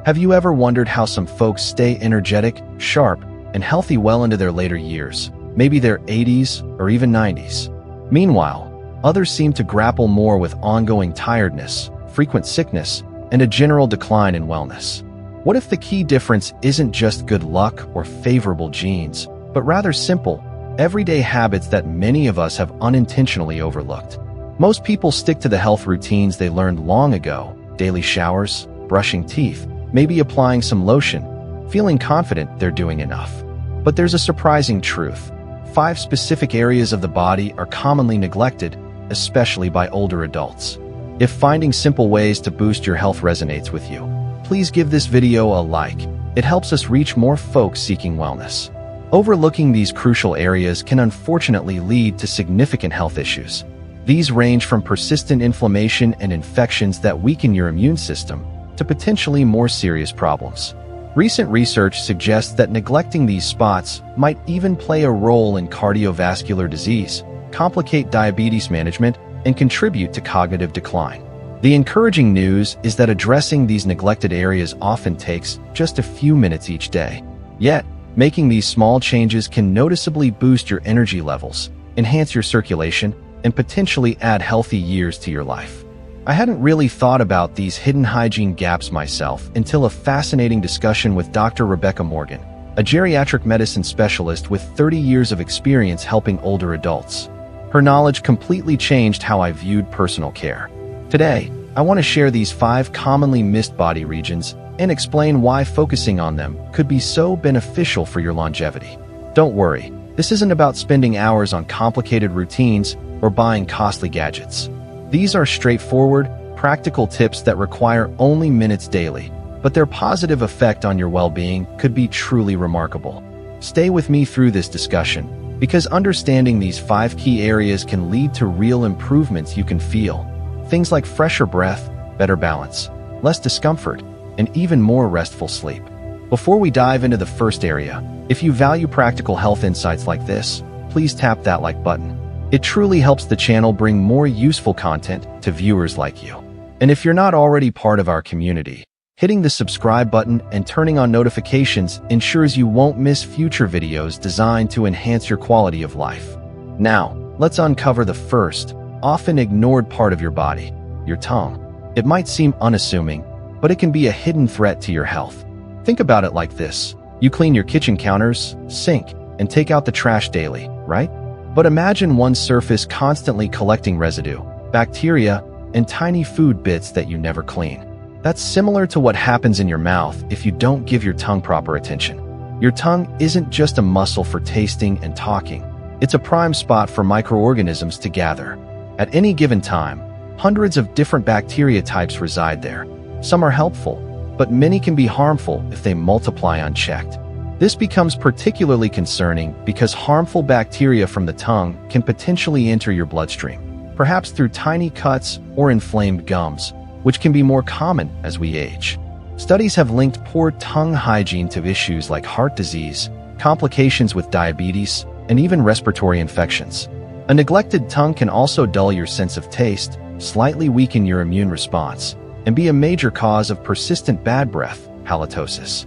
Have you ever wondered how some folks stay energetic, sharp, and healthy well into their later years, maybe their 80s or even 90s? Meanwhile, others seem to grapple more with ongoing tiredness, frequent sickness, and a general decline in wellness. What if the key difference isn't just good luck or favorable genes, but rather simple, everyday habits that many of us have unintentionally overlooked? Most people stick to the health routines they learned long ago: daily showers, brushing teeth, maybe applying some lotion, feeling confident they're doing enough. But there's a surprising truth. 5 specific areas of the body are commonly neglected, especially by older adults. If finding simple ways to boost your health resonates with you, please give this video a like. It helps us reach more folks seeking wellness. Overlooking these crucial areas can unfortunately lead to significant health issues. These range from persistent inflammation and infections that weaken your immune system to potentially more serious problems. Recent research suggests that neglecting these spots might even play a role in cardiovascular disease, complicate diabetes management, and contribute to cognitive decline. The encouraging news is that addressing these neglected areas often takes just a few minutes each day. Yet, making these small changes can noticeably boost your energy levels, enhance your circulation, and potentially add healthy years to your life. I hadn't really thought about these hidden hygiene gaps myself until a fascinating discussion with Dr. Rebecca Morgan, a geriatric medicine specialist with 30 years of experience helping older adults. Her knowledge completely changed how I viewed personal care. Today, I want to share these 5 commonly missed body regions and explain why focusing on them could be so beneficial for your longevity. Don't worry, this isn't about spending hours on complicated routines or buying costly gadgets. These are straightforward, practical tips that require only minutes daily, but their positive effect on your well-being could be truly remarkable. Stay with me through this discussion, because understanding these 5 key areas can lead to real improvements you can feel. Things like fresher breath, better balance, less discomfort, and even more restful sleep. Before we dive into the first area, if you value practical health insights like this, please tap that like button. It truly helps the channel bring more useful content to viewers like you. And if you're not already part of our community, hitting the subscribe button and turning on notifications ensures you won't miss future videos designed to enhance your quality of life. Now, let's uncover the first, often ignored part of your body, your tongue. It might seem unassuming, but it can be a hidden threat to your health. Think about it like this. You clean your kitchen counters, sink, and take out the trash daily, right? But imagine one surface constantly collecting residue, bacteria, and tiny food bits that you never clean. That's similar to what happens in your mouth if you don't give your tongue proper attention. Your tongue isn't just a muscle for tasting and talking. It's a prime spot for microorganisms to gather. At any given time, hundreds of different bacteria types reside there. Some are helpful, but many can be harmful if they multiply unchecked. This becomes particularly concerning because harmful bacteria from the tongue can potentially enter your bloodstream, perhaps through tiny cuts or inflamed gums, which can be more common as we age. Studies have linked poor tongue hygiene to issues like heart disease, complications with diabetes, and even respiratory infections. A neglected tongue can also dull your sense of taste, slightly weaken your immune response, and be a major cause of persistent bad breath, halitosis.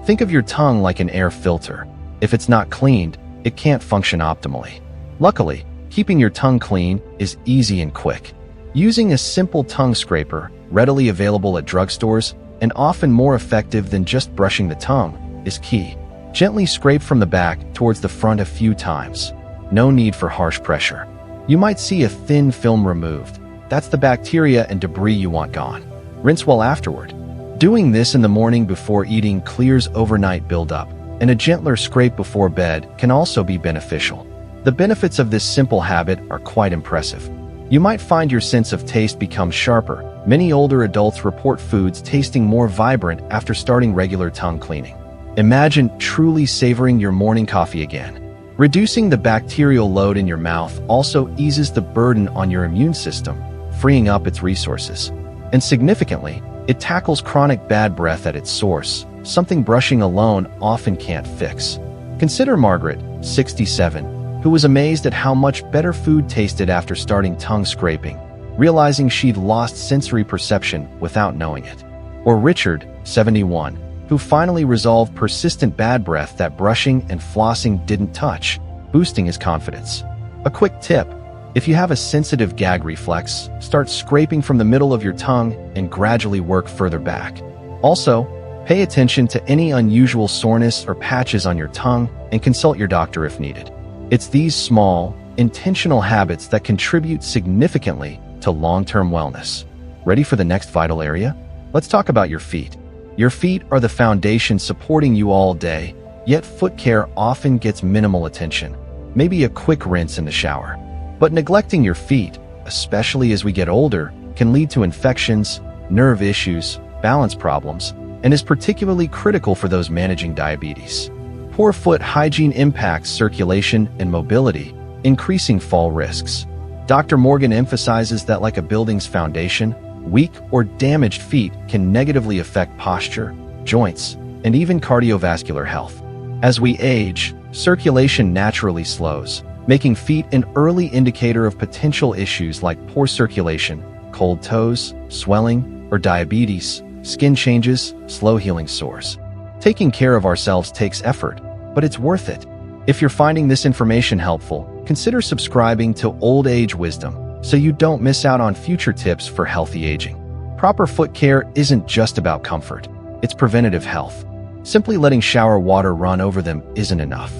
Think of your tongue like an air filter. If it's not cleaned, it can't function optimally. Luckily, keeping your tongue clean is easy and quick. Using a simple tongue scraper, readily available at drugstores, and often more effective than just brushing the tongue, is key. Gently scrape from the back towards the front a few times. No need for harsh pressure. You might see a thin film removed. That's the bacteria and debris you want gone. Rinse well afterward. Doing this in the morning before eating clears overnight buildup, and a gentler scrape before bed can also be beneficial. The benefits of this simple habit are quite impressive. You might find your sense of taste become sharper. Many older adults report foods tasting more vibrant after starting regular tongue cleaning. Imagine truly savoring your morning coffee again. Reducing the bacterial load in your mouth also eases the burden on your immune system, freeing up its resources. And significantly, it tackles chronic bad breath at its source, something brushing alone often can't fix. Consider Margaret, 67, who was amazed at how much better food tasted after starting tongue scraping, realizing she'd lost sensory perception without knowing it. Or Richard, 71, who finally resolved persistent bad breath that brushing and flossing didn't touch, boosting his confidence. A quick tip: if you have a sensitive gag reflex, start scraping from the middle of your tongue and gradually work further back. Also, pay attention to any unusual soreness or patches on your tongue and consult your doctor if needed. It's these small, intentional habits that contribute significantly to long-term wellness. Ready for the next vital area? Let's talk about your feet. Your feet are the foundation supporting you all day, yet foot care often gets minimal attention. Maybe a quick rinse in the shower. But neglecting your feet, especially as we get older, can lead to infections, nerve issues, balance problems, and is particularly critical for those managing diabetes. Poor foot hygiene impacts circulation and mobility, increasing fall risks. Dr. Morgan emphasizes that like a building's foundation, weak or damaged feet can negatively affect posture, joints, and even cardiovascular health. As we age, circulation naturally slows, making feet an early indicator of potential issues like poor circulation, cold toes, swelling, or diabetes, skin changes, slow-healing sores. Taking care of ourselves takes effort, but it's worth it. If you're finding this information helpful, consider subscribing to Old Age Wisdom so you don't miss out on future tips for healthy aging. Proper foot care isn't just about comfort, it's preventative health. Simply letting shower water run over them isn't enough.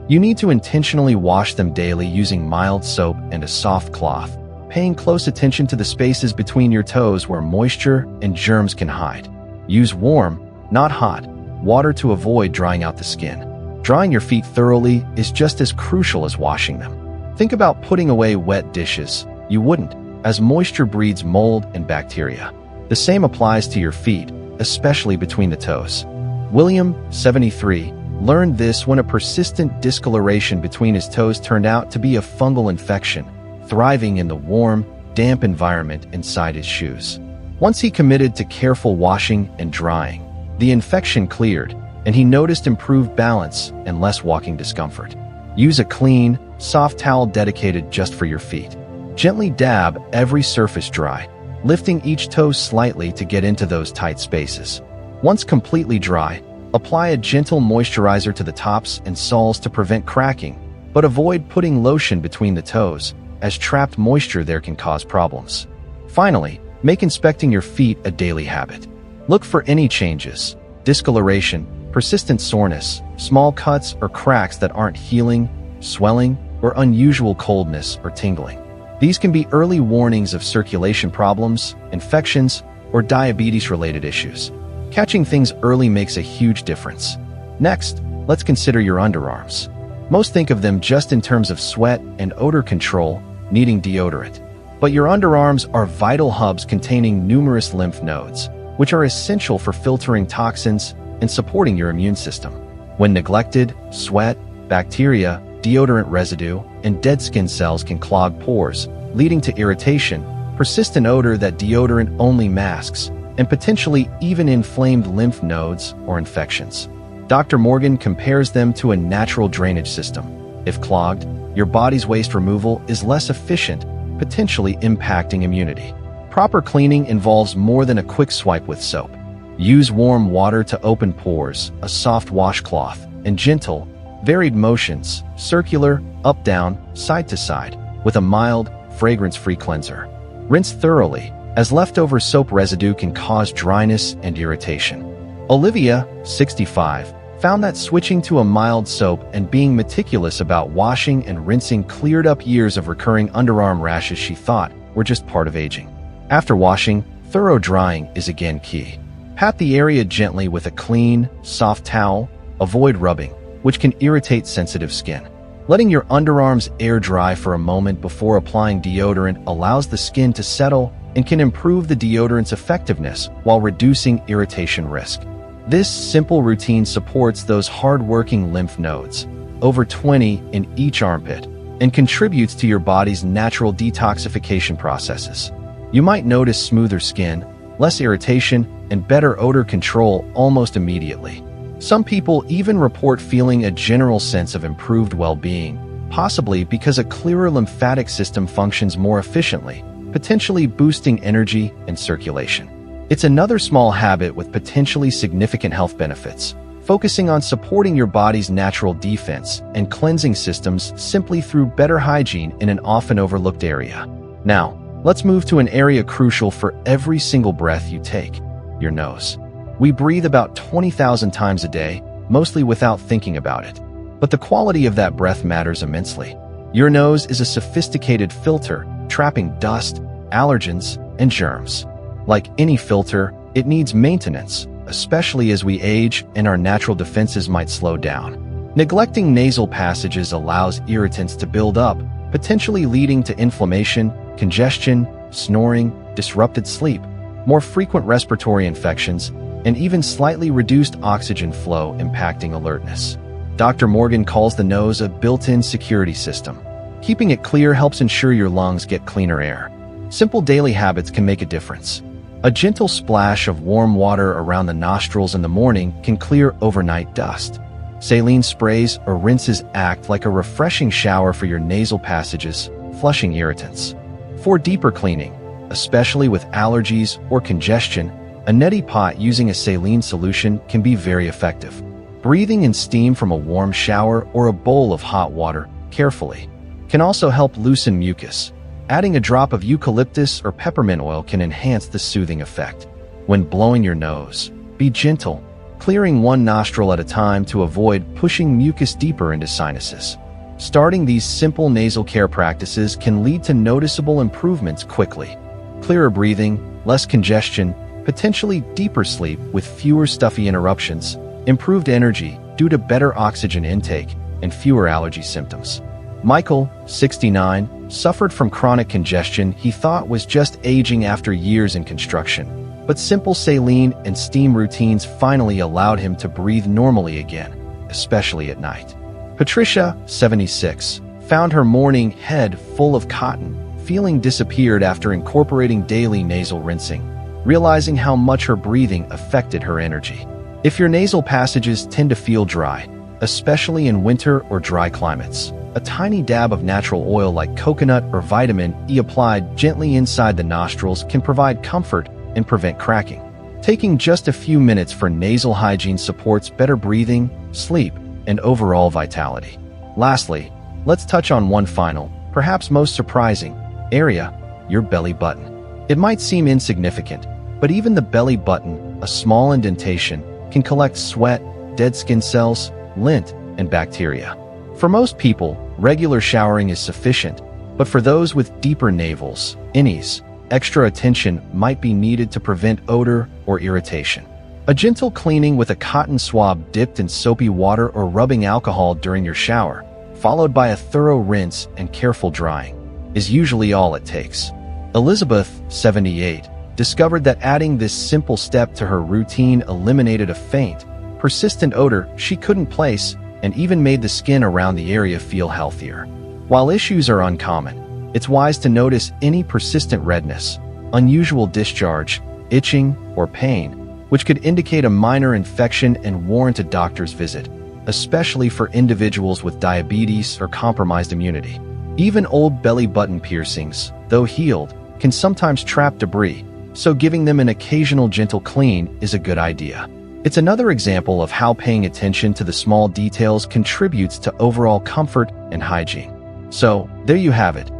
You need to intentionally wash them daily using mild soap and a soft cloth, paying close attention to the spaces between your toes where moisture and germs can hide. Use warm, not hot, water to avoid drying out the skin. Drying your feet thoroughly is just as crucial as washing them. Think about putting away wet dishes. You wouldn't, as moisture breeds mold and bacteria. The same applies to your feet, especially between the toes. William, 73, learned this when a persistent discoloration between his toes turned out to be a fungal infection, thriving in the warm, damp environment inside his shoes. Once he committed to careful washing and drying, the infection cleared, and he noticed improved balance and less walking discomfort. Use a clean, soft towel dedicated just for your feet. Gently dab every surface dry, lifting each toe slightly to get into those tight spaces. Once completely dry, apply a gentle moisturizer to the tops and soles to prevent cracking, but avoid putting lotion between the toes, as trapped moisture there can cause problems. Finally, make inspecting your feet a daily habit. Look for any changes: discoloration, persistent soreness, small cuts or cracks that aren't healing, swelling, or unusual coldness or tingling. These can be early warnings of circulation problems, infections, or diabetes-related issues. Catching things early makes a huge difference. Next, let's consider your underarms. Most think of them just in terms of sweat and odor control, needing deodorant. But your underarms are vital hubs containing numerous lymph nodes, which are essential for filtering toxins and supporting your immune system. When neglected, sweat, bacteria, deodorant residue, and dead skin cells can clog pores, leading to irritation, persistent odor that deodorant only masks, and potentially even inflamed lymph nodes or infections. Dr. Morgan compares them to a natural drainage system. If clogged, your body's waste removal is less efficient, potentially impacting immunity. Proper cleaning involves more than a quick swipe with soap. Use warm water to open pores, a soft washcloth, and gentle, varied motions, circular, up-down, side-to-side, with a mild, fragrance-free cleanser. Rinse thoroughly, as leftover soap residue can cause dryness and irritation. Olivia, 65, found that switching to a mild soap and being meticulous about washing and rinsing cleared up years of recurring underarm rashes she thought were just part of aging. After washing, thorough drying is again key. Pat the area gently with a clean, soft towel. Avoid rubbing, which can irritate sensitive skin. Letting your underarms air dry for a moment before applying deodorant allows the skin to settle and can improve the deodorant's effectiveness while reducing irritation risk. This simple routine supports those hard-working lymph nodes, over 20 in each armpit, and contributes to your body's natural detoxification processes. You might notice smoother skin, less irritation, and better odor control almost immediately. Some people even report feeling a general sense of improved well-being, possibly because a clearer lymphatic system functions more efficiently, potentially boosting energy and circulation. It's another small habit with potentially significant health benefits, focusing on supporting your body's natural defense and cleansing systems simply through better hygiene in an often overlooked area. Now, let's move to an area crucial for every single breath you take: your nose. We breathe about 20,000 times a day, mostly without thinking about it. But the quality of that breath matters immensely. Your nose is a sophisticated filter, trapping dust, allergens, and germs. Like any filter, it needs maintenance, especially as we age and our natural defenses might slow down. Neglecting nasal passages allows irritants to build up, potentially leading to inflammation, congestion, snoring, disrupted sleep, more frequent respiratory infections, and even slightly reduced oxygen flow impacting alertness. Dr. Morgan calls the nose a built-in security system. Keeping it clear helps ensure your lungs get cleaner air. Simple daily habits can make a difference. A gentle splash of warm water around the nostrils in the morning can clear overnight dust. Saline sprays or rinses act like a refreshing shower for your nasal passages, flushing irritants. For deeper cleaning, especially with allergies or congestion, a neti pot using a saline solution can be very effective. Breathing in steam from a warm shower or a bowl of hot water carefully can also help loosen mucus. Adding a drop of eucalyptus or peppermint oil can enhance the soothing effect. When blowing your nose, be gentle, clearing one nostril at a time to avoid pushing mucus deeper into sinuses. Starting these simple nasal care practices can lead to noticeable improvements quickly. Clearer breathing, less congestion, potentially deeper sleep with fewer stuffy interruptions, improved energy due to better oxygen intake, and fewer allergy symptoms. Michael, 69, suffered from chronic congestion he thought was just aging after years in construction, but simple saline and steam routines finally allowed him to breathe normally again, especially at night. Patricia, 76, found her morning head full of cotton, feeling disappeared after incorporating daily nasal rinsing, realizing how much her breathing affected her energy. If your nasal passages tend to feel dry, especially in winter or dry climates, a tiny dab of natural oil like coconut or vitamin E applied gently inside the nostrils can provide comfort and prevent cracking. Taking just a few minutes for nasal hygiene supports better breathing, sleep, and overall vitality. Lastly, let's touch on one final, perhaps most surprising, area: your belly button. It might seem insignificant, but even the belly button, a small indentation, can collect sweat, dead skin cells, lint, and bacteria. For most people, regular showering is sufficient, but for those with deeper navels, innies, extra attention might be needed to prevent odor or irritation. A gentle cleaning with a cotton swab dipped in soapy water or rubbing alcohol during your shower, followed by a thorough rinse and careful drying, is usually all it takes. Elizabeth, 78, discovered that adding this simple step to her routine eliminated a faint, persistent odor she couldn't place and even made the skin around the area feel healthier. While issues are uncommon, it's wise to notice any persistent redness, unusual discharge, itching, or pain, which could indicate a minor infection and warrant a doctor's visit, especially for individuals with diabetes or compromised immunity. Even old belly button piercings, though healed, can sometimes trap debris, so giving them an occasional gentle clean is a good idea. It's another example of how paying attention to the small details contributes to overall comfort and hygiene. So, there you have it.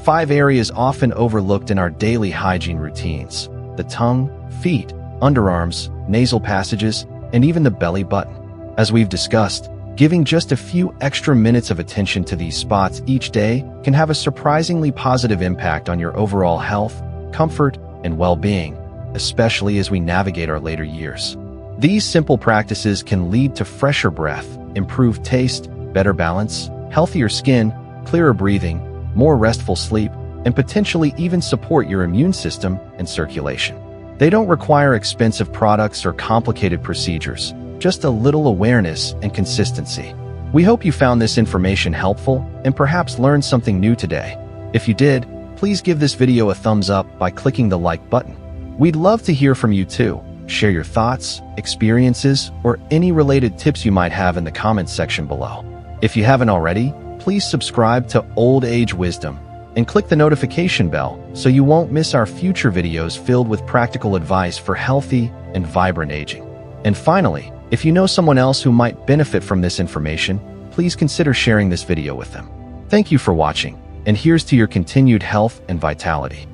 5 areas often overlooked in our daily hygiene routines: the tongue, feet, underarms, nasal passages, and even the belly button. As we've discussed, giving just a few extra minutes of attention to these spots each day can have a surprisingly positive impact on your overall health, comfort, and well-being, especially as we navigate our later years. These simple practices can lead to fresher breath, improved taste, better balance, healthier skin, clearer breathing, more restful sleep, and potentially even support your immune system and circulation. They don't require expensive products or complicated procedures, just a little awareness and consistency. We hope you found this information helpful and perhaps learned something new today. If you did, please give this video a thumbs up by clicking the like button. We'd love to hear from you too. Share your thoughts, experiences, or any related tips you might have in the comments section below. If you haven't already, please subscribe to Old Age Wisdom and click the notification bell so you won't miss our future videos filled with practical advice for healthy and vibrant aging. And finally, if you know someone else who might benefit from this information, please consider sharing this video with them. Thank you for watching, and here's to your continued health and vitality.